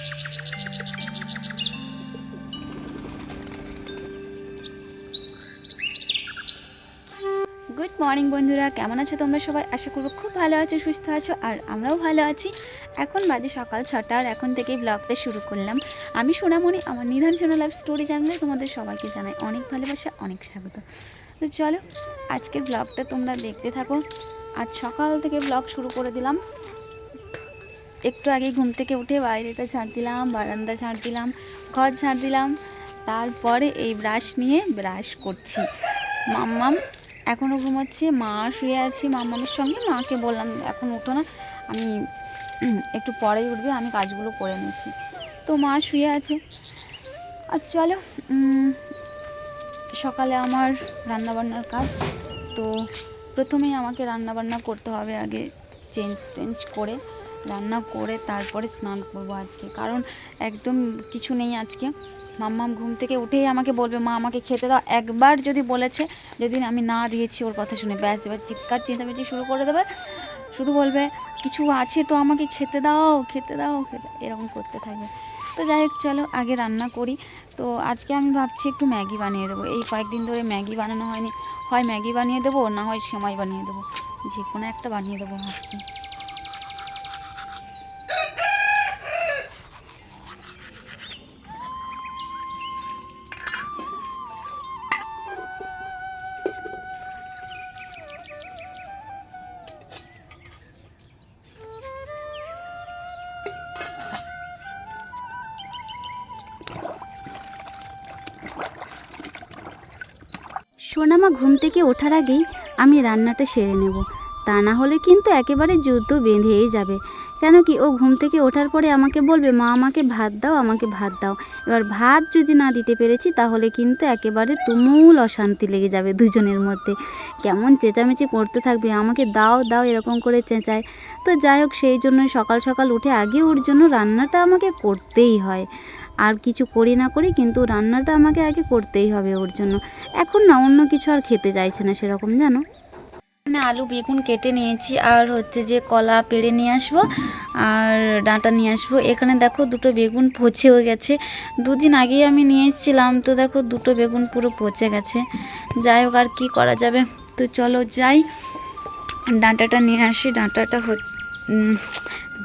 Good morning বন্ধুরা, কেমন আছো তোমরা সবাই? আশা করবো খুব ভালো আছো, সুস্থ আছো, আর আমরাও ভালো আছি। এখন বাজে সকাল 6টা, আর এখন থেকেই ব্লগটা শুরু করলাম। আমি সোনামণি, আমার নিধান সোনা লাইফ স্টোরি চ্যানেলে তোমাদের সবাইকে জানাই অনেক ভালোবাসা, অনেক স্বাগত। তো চলো আজকের ব্লগটা তোমরা দেখতে থাকো। আজ সকাল থেকে ব্লগ শুরু করে দিলাম। একটু আগে ঘুম থেকে উঠে বাইরেটা ঝাড় দিলাম, বারান্দা ঝাড় দিলাম, ঘর ঝাড় দিলাম, তারপরে এই ব্রাশ নিয়ে ব্রাশ করছি। মাম্মাম এখনও ঘুমাচ্ছে, মা শুয়ে আছি মাম্মামের সঙ্গে। মাকে বললাম এখন উঠো না, আমি একটু পরেই উঠবে, আমি কাজগুলো করে নিয়েছি। তো মা শুয়ে আছে। আর চলো, সকালে আমার রান্নাবান্নার কাজ। তো প্রথমেই আমাকে রান্নাবান্না করতে হবে, আগে চেঞ্জ করে রান্না করে তারপরে স্নান করবো আজকে, কারণ একদম কিছু নেই আজকে। মাম্মাম ঘুম থেকে উঠেই আমাকে বলবে মা আমাকে খেতে দাও। একবার যদি বলেছে, যেদিন আমি না দিয়েছি ওর কথা শুনে, ব্যাস এবার চিৎকার চেঁচামেচি শুরু করে দেবে। শুধু বলবে কিছু আছে তো আমাকে খেতে দাও, খেতে দাও, এরকম করতে থাকবে। তো যাই হোক, চলো আগে রান্না করি। তো আজকে আমি ভাবছি একটু ম্যাগি বানিয়ে দেবো। এই কয়েকদিন ধরে ম্যাগি বানানো হয়নি, হয় ম্যাগি বানিয়ে দেবো, না হয় সেমাই বানিয়ে দেবো, যে কোনো একটা বানিয়ে দেবো ভাবছি। সোনামা ঘুম থেকে ওঠার আগেই আমি রান্নাটা সেরে নেব, তা না হলে কিন্তু একেবারে যুদ্ধ বেঁধেই যাবে। কেন কি, ও ঘুম থেকে ওঠার পরে আমাকে বলবে মা আমাকে ভাত দাও, আমাকে ভাত দাও। এবার ভাত যদি না দিতে পেরেছি তাহলে কিন্তু একেবারে তুমুল অশান্তি লেগে যাবে দুজনের মধ্যে। কেমন চেঁচামেচি করতে থাকবে, আমাকে দাও দাও এরকম করে চেঁচায়। তো যাই হোক, সেই জন্য সকাল সকাল উঠে আগে ওর জন্য রান্নাটা আমাকে করতেই হয়। আর কিছু করি না করি, কিন্তু রান্নাটা আমাকে আগে করতেই হবে ওর জন্য। এখন না অন্য কিছু আর খেতে চাইছে না সেরকম, জানো। মানে আলু বেগুন কেটে নিয়েছি, আর হচ্ছে যে কলা পেড়ে নিয়ে আসবো, আর ডাঁটা নিয়ে আসবো। এখানে দেখো দুটো বেগুন পচে হয়ে গেছে, দুদিন আগেই আমি নিয়ে এসেছিলাম। তো দেখো দুটো বেগুন পুরো পচে গেছে। যাই হোক, আর কি করা যাবে। তো চলো যাই, ডাঁটাটা নিয়ে আসি।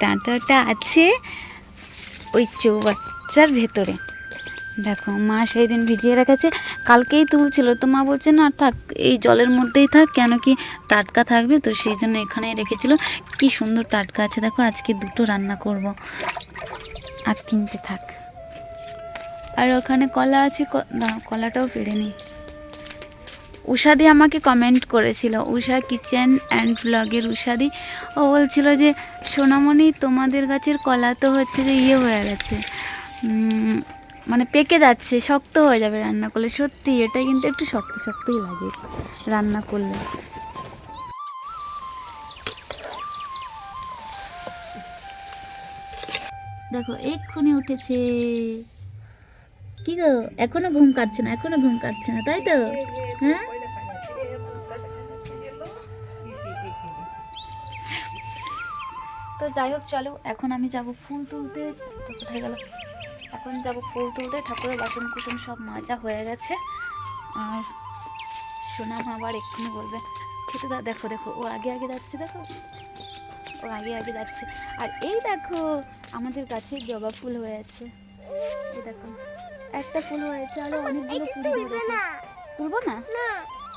ডাঁটাটা আছে ওই চৌবাচ্চার ভেতরে। দেখো মা সেই দিন ভিজিয়ে রেখেছে, কালকেই তুলছিল। তো মা বলছে না থাক, এই জলের মধ্যেই থাক, কেন কি টাটকা থাকবে। তো সেই জন্য এখানেই রেখেছিল। কি সুন্দর টাটকা আছে দেখো। আজকে দুটো রান্না করব, আর তিনটে থাক। আর ওখানে কলা আছে, কলাটাও পেড়ে নিই। উষাদি আমাকে কমেন্ট করেছিল, উষা কিচেন অ্যান্ড ব্লগের উষাদি। ও বলছিল যে সোনামণি তোমাদের গাছের কলা তো হচ্ছে যে হয়ে গেছে, মানে পেকে যাচ্ছে, শক্ত হয়ে যাবে রান্না করলে। সত্যি এটা কিন্তু একটু শক্ত শক্তই লাগে রান্না করলে। দেখো এক্ষুনি উঠেছে। কি গো, এখনো ঘুম কাটছে না? এখনো ঘুম কাটছে না, তাই তো? হ্যাঁ, তো যাই হোক চলো, এখন আমি যাব ফুল তুলতে। তো কোথায় গেল? এখন যাব ফুল তুলতে। ঠাকুরের বাসন কুসন সব মাজা হয়ে গেছে। আর সোনাম আবার এক্ষুনি বলবে খেতে দাও। দেখো দেখো, ও আগে আগে যাচ্ছে, দেখো ও আগে আগে যাচ্ছে। আর এই দেখো আমাদের গাছে জবা ফুল হয়েছে। এই দেখো একটা ফুল হয়েছে, আরো অনেকগুলো ফুল ধরেছে। তুলবো না?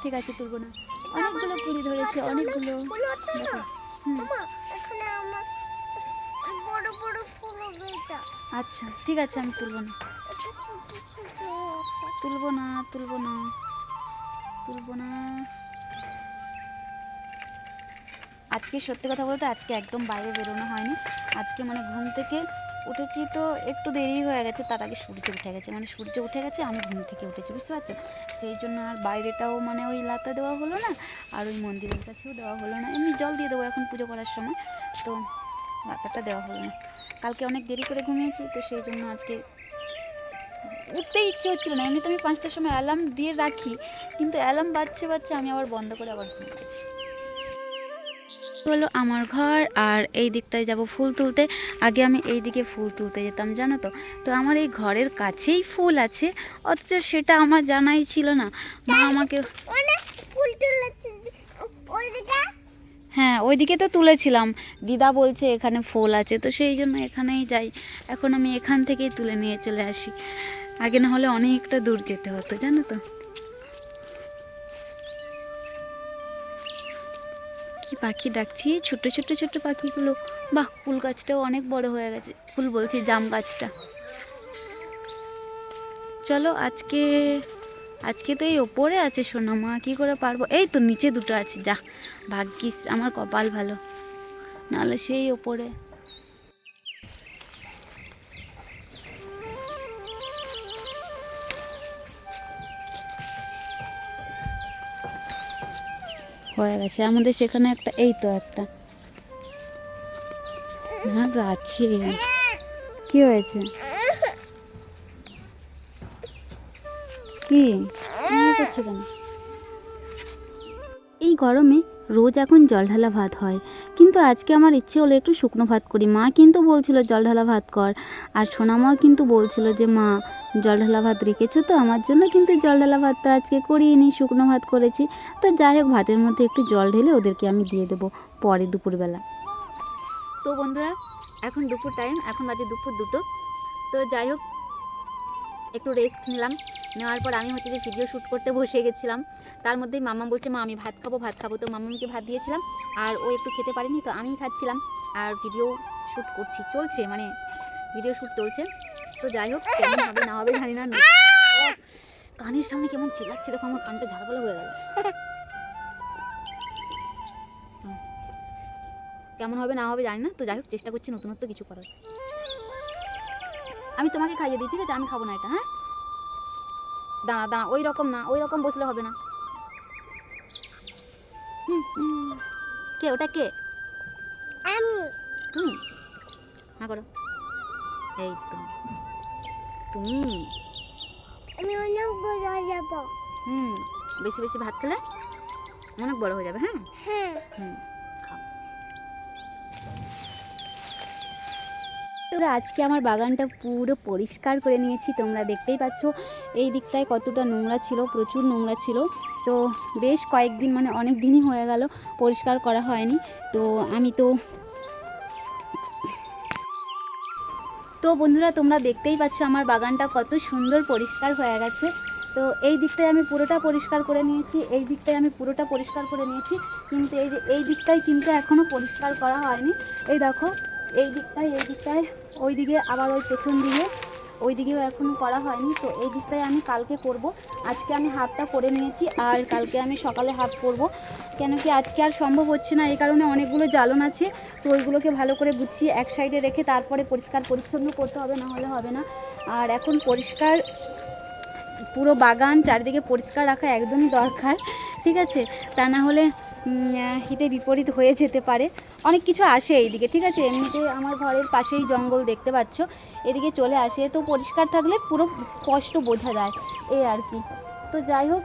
ঠিক আছে, তুলবো না। অনেকগুলো কুড়ি ধরেছে, অনেকগুলো। দেখো, আচ্ছা ঠিক আছে, আমি তুলবো না, তুলবো না, তুলবো না, তুলবো না। আজকে সত্যি কথা বলতে আজকে একদম বাইরে বেরোনো হয়নি। আজকে মানে ঘুম থেকে উঠেছি তো একটু দেরি হয়ে গেছে, তার আগে সূর্য উঠে গেছে। মানে সূর্য উঠে গেছে, আমি ঘুম থেকে উঠেছি, বুঝতে পারছো? সেই জন্য আর বাইরেটাও মানে ওই লাতা দেওয়া হলো না, আর ওই মন্দিরের কাছেও দেওয়া হলো না। এমনি জল দিয়ে দেবো এখন পুজো করার সময়, তো লাতাটা দেওয়া হলো না। কালকে অনেক দেরি করে ঘুমিয়েছি, তো সেই জন্য আজকে উঠতেই ইচ্ছে হচ্ছিল না। এমনি তো আমি 5টার সময় অ্যালার্ম দিয়ে রাখি, কিন্তু অ্যালার্ম বাজছে আমি আবার বন্ধ করে আবার ঘুমিয়ে গেছি। হলো আমার ঘর, আর এই দিকটায় যাব ফুল তুলতে। আগে আমি এই দিকে ফুল তুলতে যেতাম, জানো তো। তো আমার এই ঘরের কাছেই ফুল আছে, অথচ সেটা আমার জানাই ছিল না। মা আমাকে হ্যাঁ ওইদিকে তো তুলেছিলাম, দিদা বলছে এখানে ফুল আছে, তো সেই জন্য এখানেই যাই। এখন আমি এখান থেকেই তুলে নিয়ে চলে আসি, আগে না হলে অনেকটা দূর যেতে হতো, জানো তো। কি পাখি ডাকছি, ছোট ছোট ছোট পাখিগুলো। বাহ, ফুল গাছটাও অনেক বড় হয়ে গেছে, ফুল বলছি জাম গাছটা। চলো আজকে আজকে তো এই ওপরে আছে সোনা মা, কী করে পারবো। এই তো নিচে দুটো আছে, যা ভাগ্যিস, আমার কপাল ভালো, নাহলে সেই ওপরে। হয়ে গেছে আমাদের সেখানে একটা, এই তো একটা না গাছে। কি হয়েছে, কি করছো কেন? এই গরমে রোজ এখন জল ঢালা ভাত হয়, কিন্তু আজকে আমার ইচ্ছে হলো একটু শুকনো ভাত করি। মা কিন্তু বলছিল জল ঢালা ভাত কর, আর সোনামাও কিন্তু বলছিল যে মা জল ঢালা ভাত রেখেছো তো আমার জন্য, কিন্তু জল ঢালা ভাতটা আজকে করিনি, শুকনো ভাত করেছি। তো যাই হোক, ভাতের মধ্যে একটু জল ঢেলে ওদেরকে আমি দিয়ে দেবো পরে দুপুরবেলা। তো বন্ধুরা, এখন দুপুর টাইম, এখন বাজে দুপুর 2টো। তো যাই হোক, একটু রেস্ট নিলাম, নেওয়ার পর আমি হচ্ছে যে ভিডিও শ্যুট করতে বসে গেছিলাম। তার মধ্যেই মাম্মা বলছে মা আমি ভাত খাবো ভাত খাবো, তো মাম্মাকে ভাত দিয়েছিলাম, আর ও একটু খেতে পারেনি, তো আমিই খাচ্ছিলাম আর ভিডিও শ্যুট করছি, চলছে মানে ভিডিও শ্যুট চলছে। তো যাই হোক, কেমন হবে না হবে জানি না। কানের সামনে কেমন চিল্লাচ্ছে দেখো, আমার কানটা ঝাড়পালা হয়ে গেল। কেমন হবে না হবে জানি না, তো যাই হোক চেষ্টা করছি নতুনত্ব কিছু করার। আমি তোমাকে খাইয়ে দিই, ঠিক আছে, আমি খাবো না এটা। হ্যাঁ দাঁড়া দাঁড়া, ওই রকম না, ওই রকম বসলে হবে না। কে ওটা, কে? তুমি? হ্যাঁ করো, এই তো তুমি। আমি অনেক বড় হয়ে যাব। বেশি বেশি ভাত খেলে অনেক বড় হয়ে যাবে। হ্যাঁ হ্যাঁ খাও। তোরা আজকে আমার বাগানটা পুরো পরিষ্কার করে নিয়েছি, তোমরা দেখতেই পাচ্ছ। এই দিকটায় কতটা নোংরা ছিল, প্রচুর নোংরা ছিল। তো বেশ কয়েকদিন, মানে অনেক দিনই হয়ে গেল পরিষ্কার করা হয়নি। তো আমি তো বন্ধুরা, তোমরা দেখতেই পাচ্ছ আমার বাগানটা কত সুন্দর পরিষ্কার হয়ে গেছে। তো এই দিকটায় আমি পুরোটা পরিষ্কার করে নিয়েছি, এই দিকটায় আমি পুরোটা পরিষ্কার করে নিয়েছি, কিন্তু এই যে এই দিকটায় কিন্তু এখনও পরিষ্কার করা হয়নি। এই দেখো, এই দিকটায় ওই দিকে, আবার ওই পেছন দিকে ওই দিকেও এখনও করা হয়নি। তো এই দিকটায় আমি কালকে করব। আজকে আমি হাফটা করে নিয়েছি, আর কালকে আমি সকালে হাফ করব, কেন কি আজকে আর সম্ভব হচ্ছে না, এই কারণে অনেকগুলো জ্বালন আছে। তো ওইগুলোকে ভালো করে গুছিয়ে এক সাইডে রেখে তারপরে পরিষ্কার পরিচ্ছন্ন করতে হবে, না হলে হবে না। আর এখন পরিষ্কার পুরো বাগান চারিদিকে পরিষ্কার রাখা একদমই দরকার, ঠিক আছে, তা না হলে হিতে বিপরীত হয়ে যেতে পারে। অনেক কিছু আসে এইদিকে, ঠিক আছে, এমনিতে আমার ঘরের পাশেই জঙ্গল দেখতে পাচ্ছ, এদিকে চলে আসে। তো পরিষ্কার থাকলে পুরো স্পষ্ট বোঝা যায়, এই আর কি। তো যাই হোক,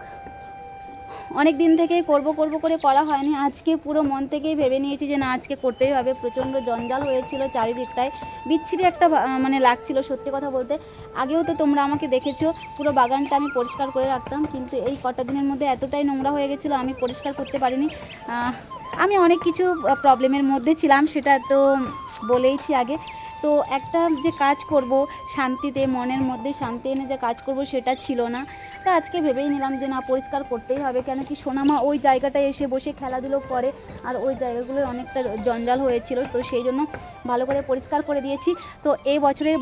অনেক দিন থেকেই করব করে করা হয়নি, আজকে পুরো মন থেকেই ভেবে নিয়েছি যে না আজকে করতেই হবে। প্রচণ্ড জঞ্জাল হয়েছিল চারিদিকটায়, বিচ্ছিরি একটা মানে লাগছিল সত্যি কথা বলতে। আগেও তো তোমরা আমাকে দেখেছো, পুরো বাগানটা আমি পরিষ্কার করে রাখতাম, কিন্তু এই কটা দিনের মধ্যে এতটাই নোংরা হয়ে গেছিলো আমি পরিষ্কার করতে পারিনি। আমি অনেক কিছু প্রবলেমের মধ্যে ছিলাম, সেটা তো বলেইছি আগে। তো একটা যে কাজ করব শান্তিতে, মনের মধ্যে শান্তি এনে যে কাজ করব সেটা ছিল না। তা আজকে ভেবেই নিলাম যে না পরিষ্কার করতেই হবে, কেন কি সোনামা ওই জায়গাটায় এসে বসে খেলাধুলো করে, আর ওই জায়গাগুলো অনেকটা জঞ্জাল হয়েছিল, তো সেই জন্য ভালো করে পরিষ্কার করে দিয়েছি। তো এই বছরের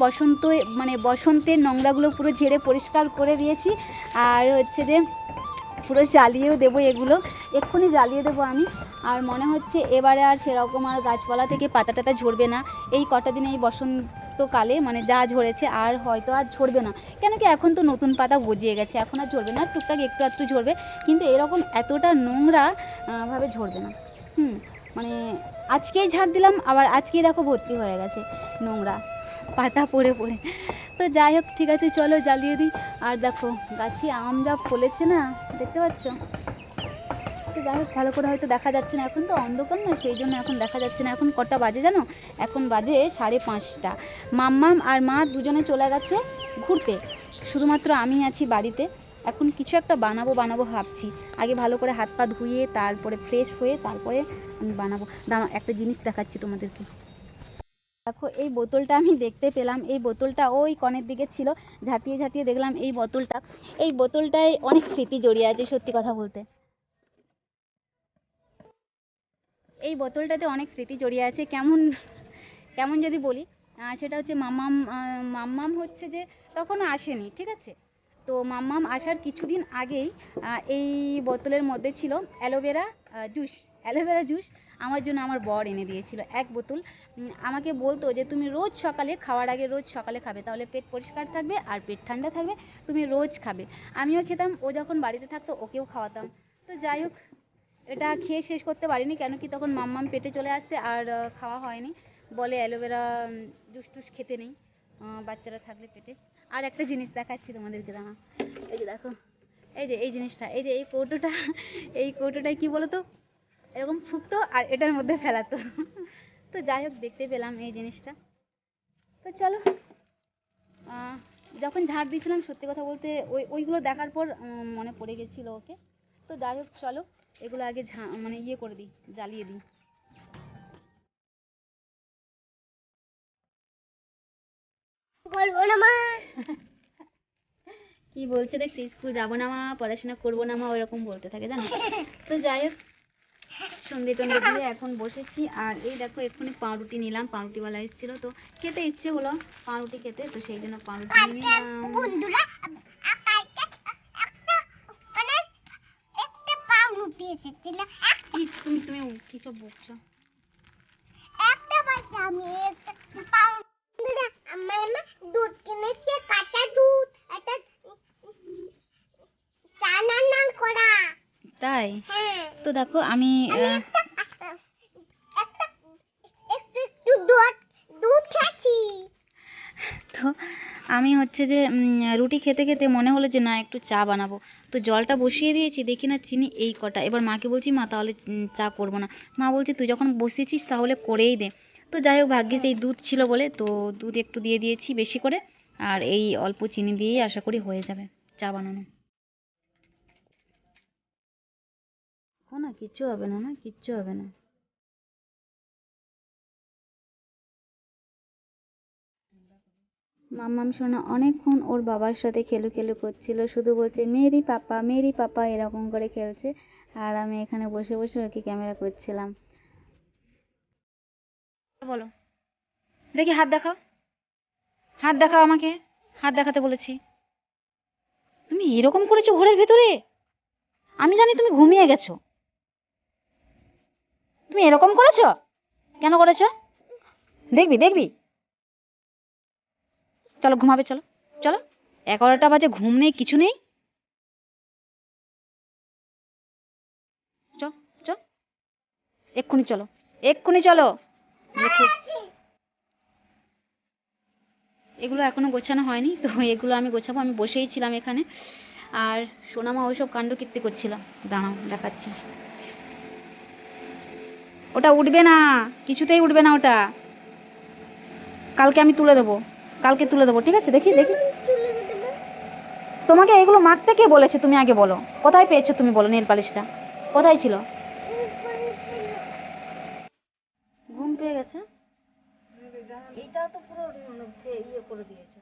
বসন্তের নোংরাগুলো পুরো ঝেড়ে পরিষ্কার করে দিয়েছি, আর হচ্ছে যে পুরো জ্বালিয়েও দেবো, এগুলো এক্ষুনি জ্বালিয়ে দেবো আমি। আর মনে হচ্ছে এবারে আর সেরকম আর গাছপালা থেকে পাতা টাতা ঝরবে না, এই কটা দিনে এই বসন্তকালে মানে যা ঝরেছে আর হয়তো আর ঝরবে না, কেন কি এখন তো নতুন পাতা গজিয়ে গেছে, এখন আর ঝরবে না, টুকটাক একটু একটু ঝরবে, কিন্তু এরকম এতটা নোংরা ভাবে ঝরবে না। মানে আজকেই ঝাড় দিলাম, আবার আজকেই দেখো ভর্তি হয়ে গেছে নোংরা পাতা পড়ে পড়ে। তো যাই হোক, ঠিক আছে, চলো জ্বালিয়ে দিই। আর দেখো গাছে আম যা ফলেছে না, দেখতে পাচ্ছ, তো যাই হোক, ভালো করে হয়তো দেখা যাচ্ছে না, এখন তো অন্ধকার না, সেই জন্য এখন দেখা যাচ্ছে না। এখন কটা বাজে জানো? এখন বাজে 5:30। মাম্মাম আর মা দুজনে চলে গেছে ঘুরতে, শুধুমাত্র আমি আছি বাড়িতে। এখন কিছু একটা বানাবো ভাবছি। আগে ভালো করে হাত পা ধুয়ে তারপরে ফ্রেশ হয়ে তারপরে আমি বানাবো। দাঁড়াও, একটা জিনিস দেখাচ্ছি তোমাদেরকে। দেখো, এই বোতলটা আমি দেখতে পেলাম। এই বোতলটা ওই কনের দিকে ছিল, ঝাঁটিয়ে দেখলাম এই বোতলটায় অনেক স্মৃতি জড়িয়ে আছে, সত্যি কথা বলতে। এই বোতলটাতে অনেক স্মৃতি জড়িয়ে আছে। কেমন কেমন যদি বলি, সেটা হচ্ছে মাম্মাম হচ্ছে যে তখনও আসেনি, ঠিক আছে? তো মাম্মাম আসার কিছুদিন আগেই এই বোতলের মধ্যে ছিল অ্যালোভেরা জুস। আমার জন্য আমার বর এনে দিয়েছিল 1 বোতল। আমাকে বলতো যে তুমি রোজ সকালে খাওয়ার আগে রোজ সকালে খাবে, তাহলে পেট পরিষ্কার থাকবে আর পেট ঠান্ডা থাকবে, তুমি রোজ খাবে। আমিও খেতাম, ও যখন বাড়িতে থাকতো ওকেও খাওয়াতাম। তো যাই হোক, এটা খেয়ে শেষ করতে পারিনি, কেন কি তখন মাম্মাম পেটে চলে আসতে আর খাওয়া হয়নি। বলে অ্যালোভেরা জুস টুস খেতে নেই বাচ্চারা থাকলে পেটে। আর একটা জিনিস দেখাচ্ছি তোমাদেরকে, দাঁড়া। এই যে দেখো, এই জিনিসটা, এই যে এই কৌটোটায় কি বলতো, এরকম ফুকতো আর এটার মধ্যে ফেলাতো। তো যাই হোক, দেখতে পেলাম এই জিনিসটা। তো চলো, যখন ঝাড় দিয়েছিলাম, সত্যি কথা বলতে ওইগুলো দেখার পর মনে পড়ে গেছিলো ওকে। তো যাই হোক, চলো এগুলো আগে মানে ইয়ে করে দিই, জ্বালিয়ে দিই। করবো না মা। কি বলছে দেখছি, স্কুল যাবো না মা, পড়াশোনা করবো না মা, ওইরকম বলতে থাকে জানো। তো যাই হোক, সন্ধে টন্ধে দিয়ে এখন বসেছি। আর এই দেখো, এক্ষুনি পাউরুটি নিলাম, পাউরুটিওয়ালা এসেছিল, তো খেতে ইচ্ছে হলো পাউরুটি খেতে, তো সেই জন্য পাউরুটি নিয়ে নিলাম। তুমি তুমি কি সব বকছো? দুধ কিনেছে, কাঁচা দুধ, একটা চানানাল করা। তাই? তো দেখো, আমি তো আমি হচ্ছে যে রুটি খেতে খেতে মনে হলো যে না, একটু চা বানাবো। তো জলটা বসিয়ে দিয়েছি, দেখি না চিনি এই কটা। এবার মাকে বলছি, মা তাহলে চা করবো না। মা বলছে তুই যখন বসিয়েছিস তাহলে করেই দে। তো যাই হোক, ভাগ্যিস এই দুধ ছিল বলে, তো দুধ একটু দিয়ে দিয়েছি বেশি করে, আর এই অল্প চিনি দিয়েই আশা করি হয়ে যাবে চা বানানো। না, কিচ্ছু হবে না, কিচ্ছু হবে না। মাম্মাম সোনা অনেকক্ষণ ওর বাবার সাথে খেলু করছিল, শুধু বলছে মেরি পাপা এরকম করে খেলছে। আর আমি এখানে বসে বসে ওকে ক্যামেরা করছিলাম। বলো, দেখি হাত দেখাও, হাত দেখাও আমাকে, হাত দেখাতে বলেছি। তুমি এরকম করেছো ঘরের ভেতরে? আমি জানি তুমি ঘুমিয়ে গেছো, তুমি এরকম করেছো? কেন করেছো? দেখবি দেখবি, চলো ঘুমাবে, চলো চলো, 11টা বাজে, ঘুম নেই কিছু নেই। চ চ, এক্ষুনি চলো, এক্ষুনি চলো। দেখো, এগুলো এখনো গোছানো হয়নি, তো এগুলো আমি গোছাবো। আমি বসেই ছিলাম এখানে, আর সোনামা ওইসব কাণ্ডকীর্তি করছিল। দাঁড়াও দেখাচ্ছি। ওটা উঠবে না, কিছুতেই উঠবে না ওটা। কালকে আমি তুলে দেবো, কালকে তুলে দেবো, ঠিক আছে? দেখি দেখি, তোমাকে এগুলো মাখতে কে বলেছে তুমি আগে বলো? কোথায় পেয়েছো তুমি, বলো? নেল পালিশটা কোথায় ছিল? ঘুম পেয়ে গেছে, এইটা তো পুরো ইয়ে করে দিয়েছে।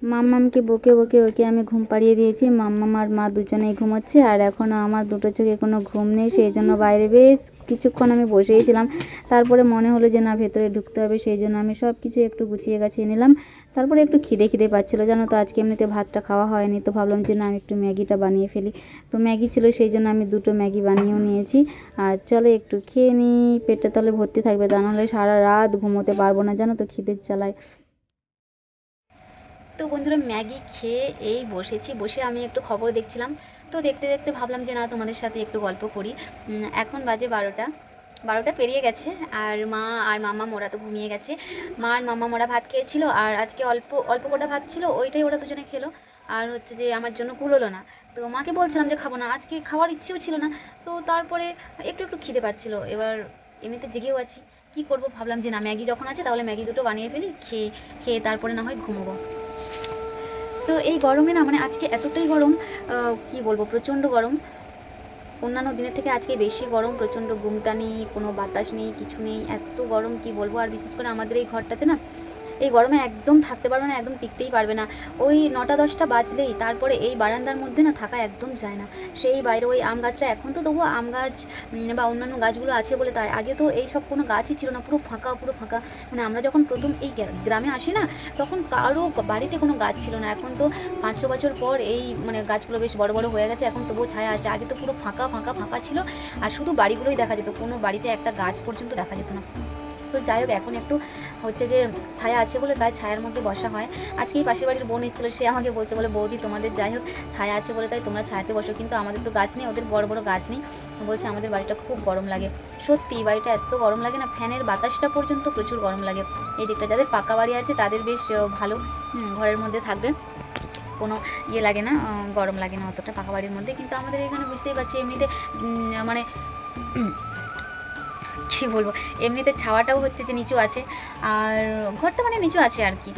মাম্মামকে বকে বকে ওকে আমি ঘুম পাড়িয়ে দিয়েছি। মাম্মাম আর মা দুজনেই ঘুমোচ্ছে, আর এখনও আমার দুটো চোখে কোনো ঘুম নেই, সেই জন্য বাইরে বেশ কিছুক্ষণ আমি বসেই ছিলাম। তারপরে মনে হলো যে না, ভেতরে ঢুকতে হবে, সেই জন্য আমি সব কিছু একটু গুছিয়ে গাছিয়ে নিলাম। তারপরে একটু খিদে পাচ্ছিলো জানো তো, আজকে এমনিতে ভাতটা খাওয়া হয়নি, তো ভাবলাম যে না, আমি একটু ম্যাগিটা বানিয়ে ফেলি। তো ম্যাগি ছিল, সেই জন্য আমি 2টো ম্যাগি বানিয়েও নিয়েছি। আর চলো একটু খেয়ে নিই, পেটটা তাহলে ভর্তি থাকবে, তা নাহলে সারা রাত ঘুমোতে পারবো না জানো তো, খিদের জ্বালায়। তো বন্ধুরা, ম্যাগি খেয়ে এই বসেছি, বসে আমি একটু খবর দেখছিলাম। তো দেখতে দেখতে ভাবলাম যে না, তোমাদের সাথে একটু গল্প করি। এখন বাজে 12টা, 12টা পেরিয়ে গেছে, আর মা আর মামা ওরা তো ঘুমিয়ে গেছে। মা আর মামা ওরা ভাত খেয়েছিল, আর আজকে অল্প অল্প কটা ভাত ছিল, ওইটাই ওরা দুজনে খেলো। আর হচ্ছে যে আমার জন্য কুলোলো না। তো মাকে বলছিলাম যে খাবো না, আজকে খাওয়ার ইচ্ছেও ছিল না। তো তারপরে একটু একটু খিদে পাচ্ছিল, এবার এমনিতে জেগেও আছি। কি করব, ভাবলাম যে না, ম্যাগি যখন আছে তাহলে ম্যাগি দুটো বানিয়ে ফেলি, খেয়ে খেয়ে তারপরে না হয় ঘুমোবো। তো এই গরমে না, মানে আজকে এতটাই গরম, কি বলবো, প্রচণ্ড গরম। অন্যান্য দিনের থেকে আজকে বেশি গরম, প্রচণ্ড গুমটানি, কোনো বাতাস নেই, কিছু নেই, এত গরম কি বলবো। আর বিশেষ করে আমাদের এই ঘরটাতে না, এই গরমে একদম থাকতে পারবে না, একদম টিকতেই পারবে না। ওই 9টা 10টা বাজলেই তারপরে এই বারান্দার মধ্যে না থাকা একদম যায় না। সেই বাইরে ওই আম গাছটা, এখন তো তবুও আম গাছ বা অন্যান্য গাছগুলো আছে বলে, তাই আগে তো এই সব কোনো গাছই ছিল না, পুরো ফাঁকা পুরো ফাঁকা। মানে আমরা যখন প্রথম এই গ্রামে আসি না, তখন কারো বাড়িতে কোনো গাছ ছিল না। এখন তো 5-6 বছর পর এই মানে গাছগুলো বেশ বড় বড় হয়ে গেছে, এখন তবুও ছায়া আছে। আগে তো পুরো ফাঁকা ফাঁকা ফাঁকা ছিল, আর শুধু বাড়িগুলোই দেখা যেত, কোনো বাড়িতে একটা গাছ পর্যন্ত দেখা যেত না। তো যাই হোক, এখন একটু হচ্ছে যে ছায়া আছে বলে তাই ছায়ার মধ্যে বসা হয়। আজকে এই পাশের বাড়ির বোন এসেছিলো, সে আমাকে বলছে, বলে বৌদি তোমাদের যাই হোক ছায়া আছে বলে তাই তোমরা ছায়াতে বসো, কিন্তু আমাদের তো গাছ নেই, ওদের বড় বড় গাছ নেই। বলছে আমাদের বাড়িটা খুব গরম লাগে। সত্যি বাড়িটা এত গরম লাগে না, ফ্যানের বাতাসটা পর্যন্ত প্রচুর গরম লাগে। এই দিকটা যাদের পাকা বাড়ি আছে তাদের বেশ ভালো, ঘরের মধ্যে থাকবে, কোনো ইয়ে লাগে না, গরম লাগে না অতটা পাকা বাড়ির মধ্যে। কিন্তু আমাদের এখানে বুঝতেই পারছি এমনিতে মানে কী বলবো, এমনিতে ছাওয়াটাও হচ্ছে যে নিচু আছে, আর ঘরটা মানে নিচু আছে আর কি,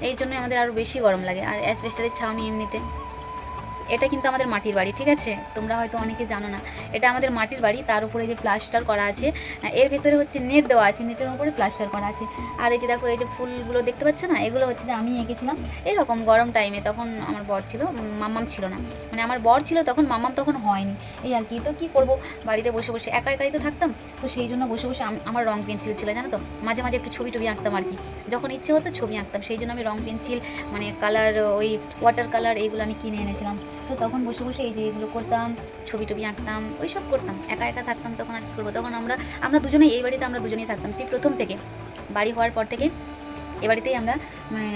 এই জন্য আমাদের আরও বেশি গরম লাগে। আর অ্যাসবেস্টারের ছাউনি এমনিতে। এটা কিন্তু আমাদের মাটির বাড়ি, ঠিক আছে, তোমরা হয়তো অনেকে জানো না, এটা আমাদের মাটির বাড়ি। তার উপরে যে প্লাস্টার করা আছে, এর ভেতরে হচ্ছে নেট দেওয়া আছে, নেটের উপরে প্লাস্টার করা আছে। আর এই যে দেখো, এই যে ফুলগুলো দেখতে পাচ্ছ না, এগুলো হচ্ছে যে আমি এঁকেছিলাম এরকম গরম টাইমে। তখন আমার বর ছিল, মাম্মাম ছিল না, মানে আমার বর ছিল তখন, মাম্মাম তখন হয়নি, এই আর কি। তো কী করবো, বাড়িতে বসে বসে একা একাই তো থাকতাম, তো সেই জন্য বসে বসে আমার রং পেন্সিল ছিল, জানো তো, মাঝে মাঝে একটু ছবি টবি আঁকতাম আর কি, যখন ইচ্ছে হতো ছবি আঁকতাম। সেই জন্য আমি রং পেন্সিল, মানে কালার, ওই ওয়াটার কালার, এইগুলো আমি কিনে এনেছিলাম। তো তখন বসে বসে এই যে এগুলো করতাম, ছবি টবি আঁকতাম, ওই সব করতাম, একা একা থাকতাম তখন। আর কী করবো, তখন আমরা দুজনেই এই বাড়িতে, আমরা দুজনেই থাকতাম সেই প্রথম থেকে, বাড়ি হওয়ার পর থেকে এ বাড়িতেই আমরা, মানে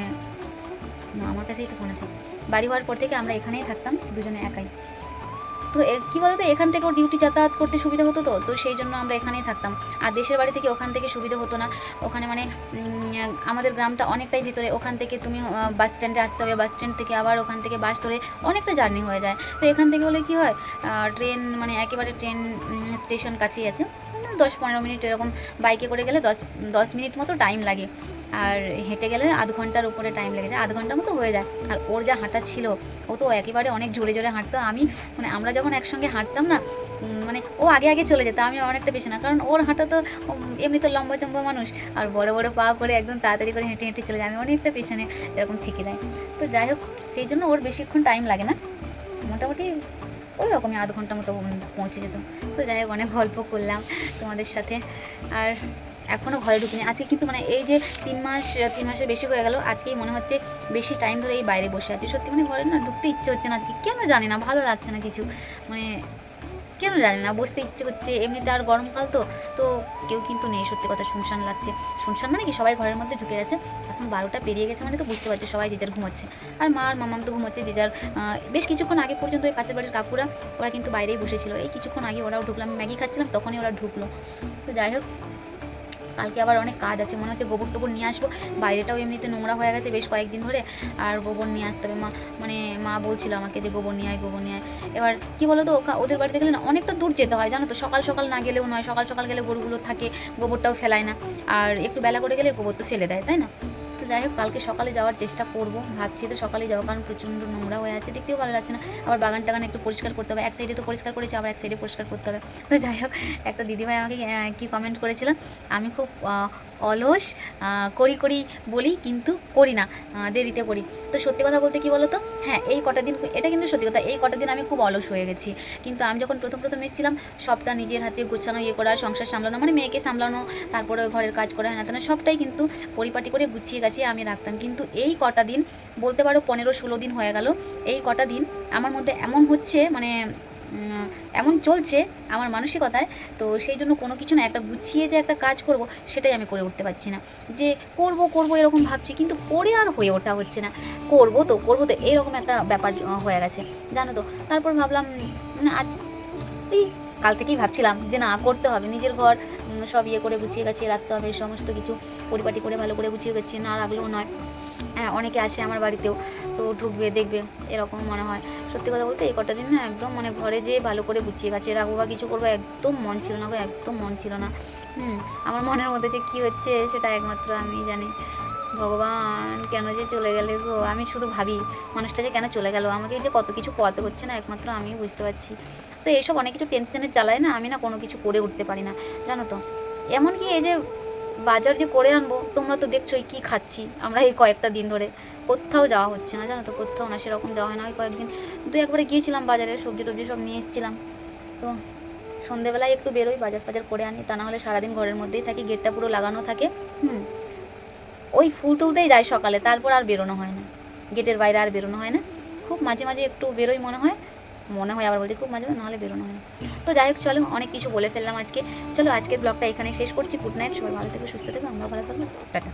না, আমার কাছেই তো ফোন আছে, বাড়ি হওয়ার পর থেকে আমরা এখানেই থাকতাম দুজনে একাই। তো কী বলতো, এখান থেকেও ডিউটি যাতায়াত করতে সুবিধা হতো, তো সেই জন্য আমরা এখানেই থাকতাম। আর দেশের বাড়ি থেকে ওখান থেকে সুবিধা হতো না, ওখানে মানে আমাদের গ্রামটা অনেকটাই ভিতরে, ওখান থেকে তুমি বাস স্ট্যান্ডে আসতে হবে, বাস স্ট্যান্ড থেকে আবার ওখান থেকে বাস ধরে অনেকটা জার্নি হয়ে যায়। তো এখান থেকে হলে কী হয়, ট্রেন, মানে একেবারে ট্রেন স্টেশন কাছেই আছে, 10-15 মিনিট এরকম, বাইকে করে গেলে 10 মিনিট মতো টাইম লাগে, আর হেঁটে গেলে আধ ঘন্টার উপরে টাইম লেগে যায়, আধ ঘন্টা মতো হয়ে যায়। আর ওর যা হাঁটা ছিল, ও তো একেবারে অনেক জোরে জোরে হাঁটতো। মানে আমরা যখন একসঙ্গে হাঁটতাম না, মানে ও আগে আগে চলে যেত, আমি অনেকটা পেছনে, কারণ ওর হাঁটা তো এমনি তো লম্বা চম্বা মানুষ, আর বড় বড় পা করে একদম তাড়াতাড়ি করে হেঁটে হেঁটে চলে যায়, আমি অনেকটা পেছনে এরকম থেকে যায়। তো যাই হোক, সেই জন্য ওর বেশিক্ষণ টাইম লাগে না, মোটামুটি ওই রকমই আধ ঘন্টা মতো পৌঁছে যেত। তো যাই হোক, অনেক গল্প করলাম তোমাদের সাথে, আর এখনও ঘরে ঢুকিনি আজকে, কিন্তু মানে এই যে 3 মাসের বেশি হয়ে গেল, আজকেই মনে হচ্ছে বেশি টাইম ধরে এই বাইরে বসে আছি। সত্যি মানে ঘরে না ঢুকতে ইচ্ছে হচ্ছে না আজকে, কেন জানি না, ভালো লাগছে না কিছু, মানে কেন জানি না, বসতে ইচ্ছে করছে। এমনিতে আর গরমকাল তো কেউ কিন্তু নেই, সত্যি কথা, শুনশান লাগছে। শুনশান মানে কি, সবাই ঘরের মধ্যে ঢুকে গেছে। এখন 12টা পেরিয়ে গেছে মানে তো বুঝতে পারছে, সবাই যে যার ঘুমোচ্ছে। আর মা আর মামাম তো ঘুমোচ্ছে যে যার। বেশ কিছুক্ষণ আগে পর্যন্ত ওই পাশের বাড়ির কাকুরা, ওরা কিন্তু বাইরেই বসেছিল, এই কিছুক্ষণ আগে ওরাও ঢুকলো, আমি ম্যাগি খাচ্ছিলাম তখনই ওরা ঢুকলো। তো যাই হোক, কালকে আবার অনেক কাজ আছে, মনে হচ্ছে গোবর টোবর নিয়ে আসবো, বাইরেটাও এমনিতে নোংরা হয়ে গেছে বেশ কয়েকদিন ধরে, আর গোবর নিয়ে আসতে হবে। মা বলছিল আমাকে যে গোবর নিয়ে আয়, গোবর নিয়ে আয়। এবার কী বলো তো, ওদের বাড়িতে গেলে না অনেকটা দূর যেতে হয়, জানো তো, সকাল সকাল না গেলেও নয়, সকাল সকাল গেলে গরুগুলো থাকে, গোবরটাও ফেলায় না, আর একটু বেলা করে গেলে গোবর তো ফেলে দেয়, তাই না। তো যাই হোক, কালকে সকালে যাওয়ার চেষ্টা করবো, ভাবছি তো সকালেই যাবো, কারণ প্রচণ্ড নোংরা হয়ে আছে, দেখতেও ভালো লাগছে না। আবার বাগান টাগান একটু পরিষ্কার করতে হবে, এক সাইডে তো পরিষ্কার করেছি, আবার এক সাইডে পরিষ্কার করতে হবে। তো যাই হোক, একটা দিদিভাই আমাকে কি কমেন্ট করেছিল, আমি খুব অলস, করি বলি কিন্তু করি না, দেরিতে করি। তো সত্যি কথা বলতে কি বলো তো, হ্যাঁ, এই কটা দিন, এটা কিন্তু সত্যি কথা, এই কটা দিন আমি খুব অলস হয়ে গেছি। কিন্তু আমি যখন প্রথম এসেছিলাম, সবটা নিজের হাতে গোছানো, ইয়ে করা, সংসার সামলানো, মানে মেয়েকে সামলানো, তারপরে ঘরের কাজ করা, হ্যাঁ, সবটাই কিন্তু পরিপাটি করে গুছিয়ে গাছিয়ে আমি রাখতাম। কিন্তু এই কটা দিন, বলতে পারো 15-16 দিন হয়ে গেল, এই কটা দিন আমার মধ্যে এমন হচ্ছে, মানে এমন চলছে আমার মানসিকতায়, তো সেই জন্য কোনো কিছু না, একটা গুছিয়ে যে একটা কাজ করব, সেটাই আমি করে উঠতে পারছি না। যে করব এরকম ভাবছি, কিন্তু করে আর হয়ে ওঠা হচ্ছে না। করবো তো এরকম একটা ব্যাপার হয়ে গেছে, জানো তো। তারপর ভাবলাম, মানে আজ এই কাল থেকেই ভাবছিলাম যে না করতে হবে, নিজের ঘর সব ইয়ে করে গুছিয়ে গাছিয়ে রাখতে হবে, সমস্ত কিছু পরিপাটি করে ভালো করে গুছিয়ে গাছিয়ে না রাখলেও নয়। হ্যাঁ, অনেকে আসে আমার বাড়িতেও, তো ঢুকবে দেখবে এরকম মনে হয়। সত্যি কথা বলতে এই কটা দিন না একদম মানে ঘরে যেয়ে ভালো করে গুছিয়ে গাছিয়ে রাখবো বা কিছু করবো একদম মন ছিল না গো, একদম মন ছিল না। আমার মনের মধ্যে যে কী হচ্ছে সেটা একমাত্র আমি জানি। ভগবান কেন যে চলে গেলে গো, আমি শুধু ভাবি মানুষটা যে কেন চলে গেল, আমাকে যে কত কিছু পোয়াতে হচ্ছে না একমাত্র আমি বুঝতে পারছি। তো এইসব অনেক কিছু টেনশনের জ্বালায় না আমি না কোনো কিছু করে উঠতে পারি না, জানো তো। এমনকি এই যে বাজার যে করে আনবো, তোমরা তো দেখছোই কী খাচ্ছি আমরা এই কয়েকটা দিন ধরে, কোথাও যাওয়া হচ্ছে না জানো তো, কোথাও না সেরকম যাওয়া হয় না। ওই কয়েকদিন দু একবারে গিয়েছিলাম বাজারে, সবজি টবজি সব নিয়ে এসেছিলাম। তো সন্ধেবেলায় একটু বেরোই, বাজার ফাজার করে আনি, তা না হলে সারাদিন ঘরের মধ্যেই থাকি, গেটটা পুরো লাগানো থাকে। ওই ফুল তুলতেই যায় সকালে, তারপর আর বেরোনো হয় না, গেটের বাইরে আর বেরোনো হয় না। খুব মাঝে মাঝে একটু বেরোই মনে হয়, আবার বলছি খুব মাঝে মাঝে, নাহলে বেরোনো হয় না। তো যাই হোক চলো, অনেক কিছু বলে ফেললাম আজকে। চলো আজকের ব্লগটা এখানে শেষ করছি। গুড নাইট, সবাই ভালো থেকো, সুস্থ থেকো, আমরা ভালো থাকবো, টাটা।